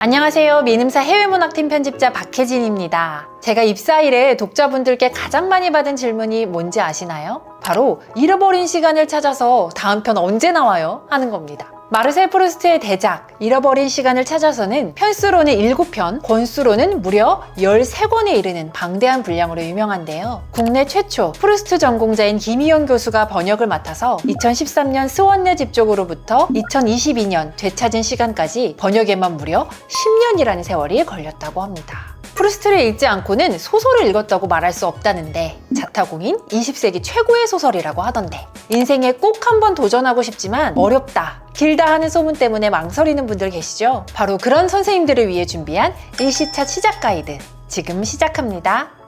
안녕하세요. 민음사 해외문학팀 편집자 박혜진입니다. 제가 입사 이래 독자분들께 가장 많이 받은 질문이 뭔지 아시나요? 바로 잃어버린 시간을 찾아서 다음 편 언제 나와요? 하는 겁니다. 마르셀 프루스트의 대작 잃어버린 시간을 찾아서는 편수로는 7편, 권수로는 무려 13권에 이르는 방대한 분량으로 유명한데요. 국내 최초 프루스트 전공자인 김희연 교수가 번역을 맡아서 2013년 스원네 집족으로부터 2022년 되찾은 시간까지 번역에만 무려 10년이라는 세월이 걸렸다고 합니다. 프루스트를 읽지 않고는 소설을 읽었다고 말할 수 없다는데 자타공인 20세기 최고의 소설이라고 하던데 인생에 꼭 한번 도전하고 싶지만 어렵다, 길다 하는 소문 때문에 망설이는 분들 계시죠? 바로 그런 선생님들을 위해 준비한 일시차 시작 가이드 지금 시작합니다.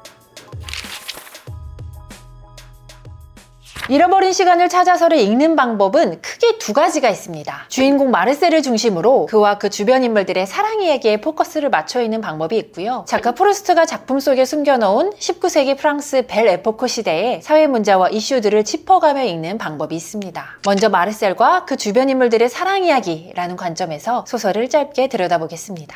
잃어버린 시간을 찾아서를 읽는 방법은 크게 두 가지가 있습니다. 주인공 마르셀을 중심으로 그와 그 주변 인물들의 사랑 이야기에 포커스를 맞춰 있는 방법이 있고요. 작가 프루스트가 작품 속에 숨겨놓은 19세기 프랑스 벨 에포크 시대의 사회 문제와 이슈들을 짚어가며 읽는 방법이 있습니다. 먼저 마르셀과 그 주변 인물들의 사랑 이야기라는 관점에서 소설을 짧게 들여다보겠습니다.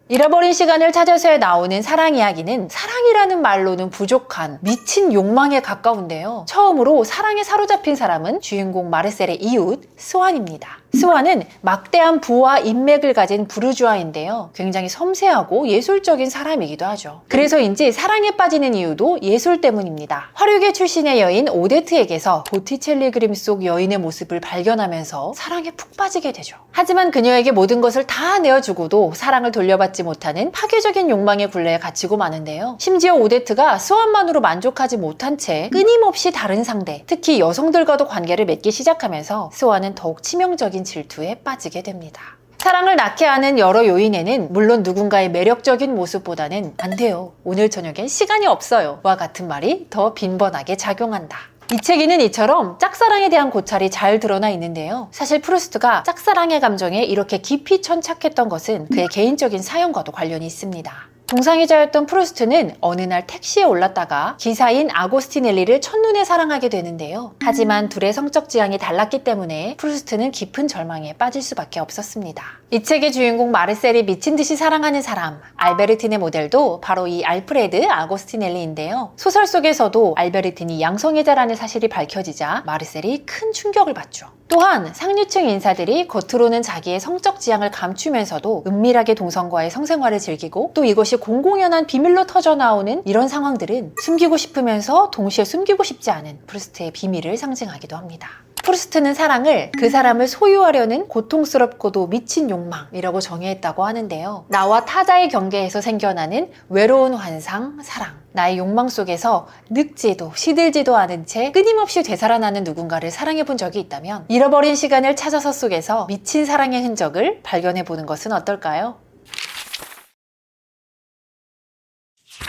잃어버린 시간을 찾아서에 나오는 사랑 이야기는 사랑이라는 말로는 부족한 미친 욕망에 가까운데요. 처음으로 사랑에 사로잡힌 사람은 주인공 마르셀의 이웃 스완입니다. 스완은 막대한 부와 인맥을 가진 부르주아인데요. 굉장히 섬세하고 예술적인 사람이기도 하죠. 그래서인지 사랑에 빠지는 이유도 예술 때문입니다. 화류계 출신의 여인 오데트에게서 보티첼리 그림 속 여인의 모습을 발견하면서 사랑에 푹 빠지게 되죠. 하지만 그녀에게 모든 것을 다 내어주고도 사랑을 돌려받지 못하는 파괴적인 욕망의 굴레에 갇히고 마는데요. 심지어 오데트가 스완만으로 만족하지 못한 채 끊임없이 다른 상대, 특히 여성들과도 관계를 맺기 시작하면서 스완은 더욱 치명적인 질투에 빠지게 됩니다. 사랑을 낳게 하는 여러 요인에는 물론 누군가의 매력적인 모습보다는 안 돼요, 오늘 저녁엔 시간이 없어요 와 같은 말이 더 빈번하게 작용한다. 이 책에는 이처럼 짝사랑에 대한 고찰이 잘 드러나 있는데요. 사실 프루스트가 짝사랑의 감정에 이렇게 깊이 천착했던 것은 그의 개인적인 사연과도 관련이 있습니다. 동상이자였던 프루스트는 어느 날 택시에 올랐다가 기사인 아고스티넬리를 첫눈에 사랑하게 되는데요. 하지만 둘의 성적 지향이 달랐기 때문에 프루스트는 깊은 절망에 빠질 수밖에 없었습니다. 이 책의 주인공 마르셀이 미친 듯이 사랑하는 사람, 알베르틴의 모델도 바로 이 알프레드 아고스티넬리인데요. 소설 속에서도 알베르틴이 양성애자라는 사실이 밝혀지자 마르셀이 큰 충격을 받죠. 또한 상류층 인사들이 겉으로는 자기의 성적 지향을 감추면서도 은밀하게 동성과의 성생활을 즐기고 또 이것이 공공연한 비밀로 터져나오는 이런 상황들은 숨기고 싶으면서 동시에 숨기고 싶지 않은 프루스트의 비밀을 상징하기도 합니다. 프루스트는 사랑을 그 사람을 소유하려는 고통스럽고도 미친 욕망이라고 정의했다고 하는데요. 나와 타자의 경계에서 생겨나는 외로운 환상, 사랑. 나의 욕망 속에서 늙지도 시들지도 않은 채 끊임없이 되살아나는 누군가를 사랑해본 적이 있다면 잃어버린 시간을 찾아서 속에서 미친 사랑의 흔적을 발견해보는 것은 어떨까요?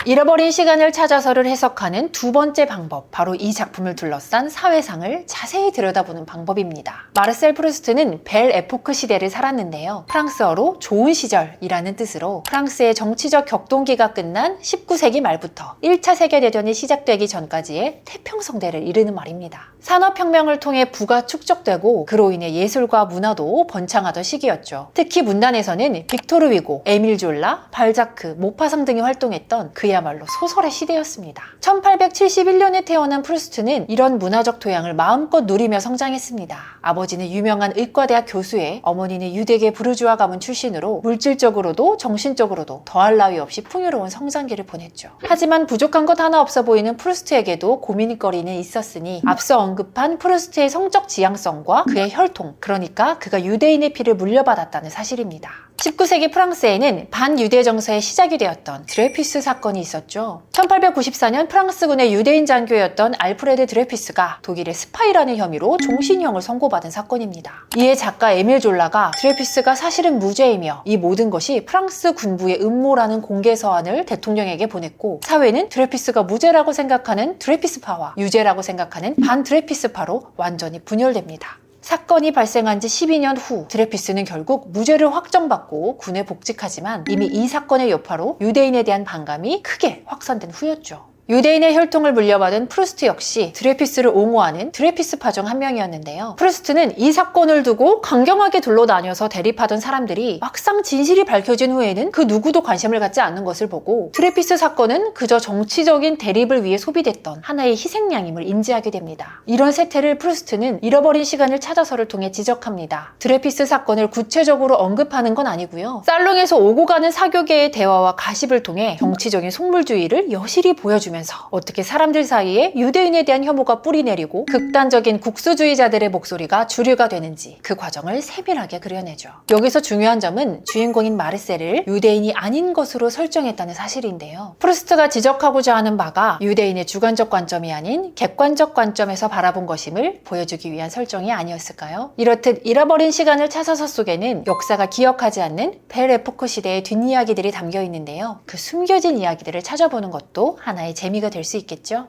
잃어버린 시간을 찾아서를 해석하는 두 번째 방법, 바로 이 작품을 둘러싼 사회상을 자세히 들여다보는 방법입니다. 마르셀 프루스트는 벨 에포크 시대를 살았는데요. 프랑스어로 좋은 시절이라는 뜻으로 프랑스의 정치적 격동기가 끝난 19세기 말부터 1차 세계대전이 시작되기 전까지의 태평성대를 이르는 말입니다. 산업혁명을 통해 부가 축적되고 그로 인해 예술과 문화도 번창하던 시기였죠. 특히 문단에서는 빅토르 위고, 에밀 졸라, 발자크, 모파상 등이 활동했던 그야말로 소설의 시대였습니다. 1871년에 태어난 프루스트는 이런 문화적 토양을 마음껏 누리며 성장했습니다. 아버지는 유명한 의과대학 교수에 어머니는 유대계 부르주아 가문 출신으로 물질적으로도 정신적으로도 더할 나위 없이 풍요로운 성장기를 보냈죠. 하지만 부족한 것 하나 없어 보이는 프루스트에게도 고민거리는 있었으니 앞서 언급한 프루스트의 성적 지향성과 그의 혈통, 그러니까 그가 유대인의 피를 물려받았다는 사실입니다. 19세기 프랑스에는 반유대 정서의 시작이 되었던 드레피스 사건이 있었죠. 1894년 프랑스군의 유대인 장교였던 알프레드 드레피스가 독일의 스파이라는 혐의로 종신형을 선고받은 사건입니다. 이에 작가 에밀 졸라가 드레피스가 사실은 무죄이며 이 모든 것이 프랑스 군부의 음모라는 공개 서한을 대통령에게 보냈고, 사회는 드레피스가 무죄라고 생각하는 드레피스파와 유죄라고 생각하는 반드레피스파로 완전히 분열됩니다. 사건이 발생한 지 12년 후 드레피스는 결국 무죄를 확정받고 군에 복직하지만 이미 이 사건의 여파로 유대인에 대한 반감이 크게 확산된 후였죠. 유대인의 혈통을 물려받은 프루스트 역시 드레피스를 옹호하는 드레피스파 중 한 명이었는데요. 프루스트는 이 사건을 두고 강경하게 둘러다녀서 대립하던 사람들이 막상 진실이 밝혀진 후에는 그 누구도 관심을 갖지 않는 것을 보고 드레피스 사건은 그저 정치적인 대립을 위해 소비됐던 하나의 희생양임을 인지하게 됩니다. 이런 세태를 프루스트는 잃어버린 시간을 찾아서를 통해 지적합니다. 드레피스 사건을 구체적으로 언급하는 건 아니고요. 살롱에서 오고 가는 사교계의 대화와 가십을 통해 정치적인 속물주의를 여실히 보여주면서 어떻게 사람들 사이에 유대인에 대한 혐오가 뿌리내리고 극단적인 국수주의자들의 목소리가 주류가 되는지 그 과정을 세밀하게 그려내죠. 여기서 중요한 점은 주인공인 마르셀을 유대인이 아닌 것으로 설정했다는 사실인데요. 프루스트가 지적하고자 하는 바가 유대인의 주관적 관점이 아닌 객관적 관점에서 바라본 것임을 보여주기 위한 설정이 아니었을까요? 이렇듯 잃어버린 시간을 찾아서 속에는 역사가 기억하지 않는 벨 에포크 시대의 뒷이야기들이 담겨 있는데요. 그 숨겨진 이야기들을 찾아보는 것도 하나의 재미가 될 수 있겠죠?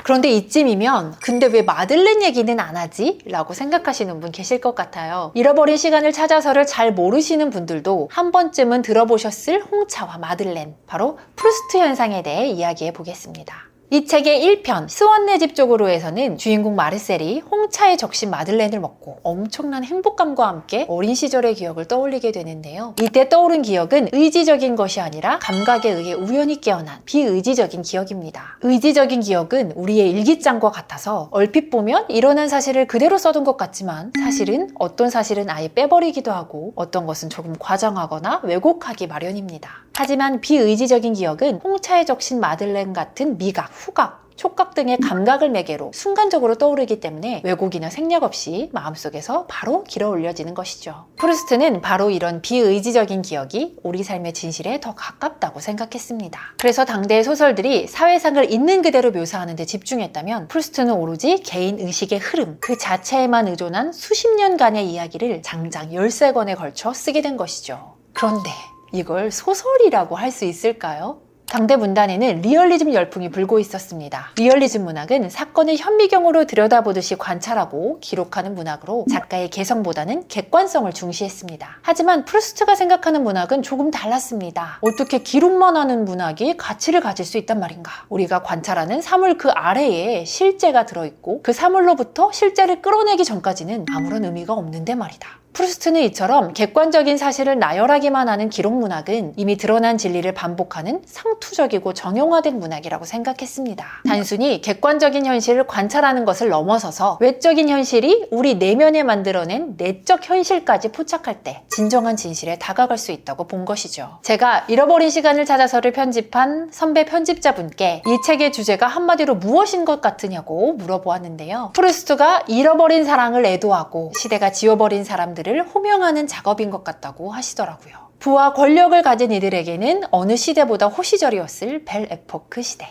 그런데 이쯤이면 근데 왜 마들렌 얘기는 안 하지? 라고 생각하시는 분 계실 것 같아요. 잃어버린 시간을 찾아서를 잘 모르시는 분들도 한 번쯤은 들어보셨을 홍차와 마들렌, 바로 프루스트 현상에 대해 이야기해 보겠습니다. 이 책의 1편 스원네 집 쪽으로에서는 주인공 마르셀이 홍차에 적신 마들렌을 먹고 엄청난 행복감과 함께 어린 시절의 기억을 떠올리게 되는데요. 이때 떠오른 기억은 의지적인 것이 아니라 감각에 의해 우연히 깨어난 비의지적인 기억입니다. 의지적인 기억은 우리의 일기장과 같아서 얼핏 보면 일어난 사실을 그대로 써둔 것 같지만 사실은 어떤 사실은 아예 빼버리기도 하고 어떤 것은 조금 과장하거나 왜곡하기 마련입니다. 하지만 비의지적인 기억은 홍차에 적신 마들렌 같은 미각, 후각, 촉각 등의 감각을 매개로 순간적으로 떠오르기 때문에 왜곡이나 생략 없이 마음속에서 바로 길어 올려지는 것이죠. 프루스트는 바로 이런 비의지적인 기억이 우리 삶의 진실에 더 가깝다고 생각했습니다. 그래서 당대의 소설들이 사회상을 있는 그대로 묘사하는 데 집중했다면 프루스트는 오로지 개인 의식의 흐름 그 자체에만 의존한 수십 년간의 이야기를 장장 13권에 걸쳐 쓰게 된 것이죠. 그런데 이걸 소설이라고 할 수 있을까요? 당대 문단에는 리얼리즘 열풍이 불고 있었습니다. 리얼리즘 문학은 사건을 현미경으로 들여다보듯이 관찰하고 기록하는 문학으로 작가의 개성보다는 객관성을 중시했습니다. 하지만 프루스트가 생각하는 문학은 조금 달랐습니다. 어떻게 기록만 하는 문학이 가치를 가질 수 있단 말인가? 우리가 관찰하는 사물 그 아래에 실제가 들어있고 그 사물로부터 실제를 끌어내기 전까지는 아무런 의미가 없는데 말이다. 프루스트는 이처럼 객관적인 사실을 나열하기만 하는 기록 문학은 이미 드러난 진리를 반복하는 상투적이고 정형화된 문학이라고 생각했습니다. 단순히 객관적인 현실을 관찰하는 것을 넘어서서 외적인 현실이 우리 내면에 만들어낸 내적 현실까지 포착할 때 진정한 진실에 다가갈 수 있다고 본 것이죠. 제가 잃어버린 시간을 찾아서를 편집한 선배 편집자분께 이 책의 주제가 한마디로 무엇인 것 같으냐고 물어보았는데요. 프루스트가 잃어버린 사랑을 애도하고 시대가 지워버린 사람들 호명하는 작업인 것 같다고 하시더라고요. 부와 권력을 가진 이들에게는 어느 시대보다 호시절이었을 벨 에포크 시대.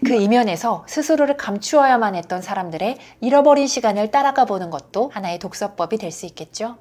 그 이면에서 스스로를 감추어야만 했던 사람들의 잃어버린 시간을 따라가 보는 것도 하나의 독서법이 될 수 있겠죠.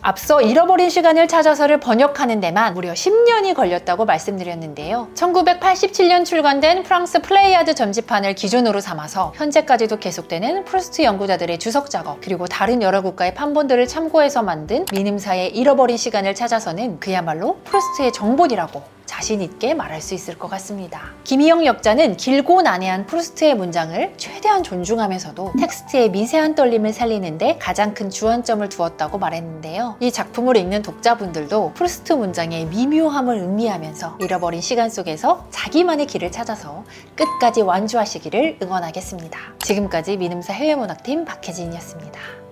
앞서 잃어버린 시간을 찾아서를 번역하는 데만 무려 10년이 걸렸다고 말씀드렸는데요. 1987년 출간된 프랑스 플레이아드 전집판을 기준으로 삼아서 현재까지도 계속되는 프루스트 연구자들의 주석 작업 그리고 다른 여러 국가의 판본들을 참고해서 만든 미ንም사의 잃어버린 시간을 찾아서는 그야말로 프루스트의 정본이라고 자신 있게 말할 수 있을 것 같습니다. 김희영 역자는 길고 난해한 프루스트의 문장을 최대한 존중하면서도 텍스트의 미세한 떨림을 살리는데 가장 큰 주안점을 두었다고 말했는데요. 이 작품을 읽는 독자분들도 프루스트 문장의 미묘함을 음미하면서 잃어버린 시간 속에서 자기만의 길을 찾아서 끝까지 완주하시기를 응원하겠습니다. 지금까지 미ንም사 해외문학팀 박혜진이었습니다.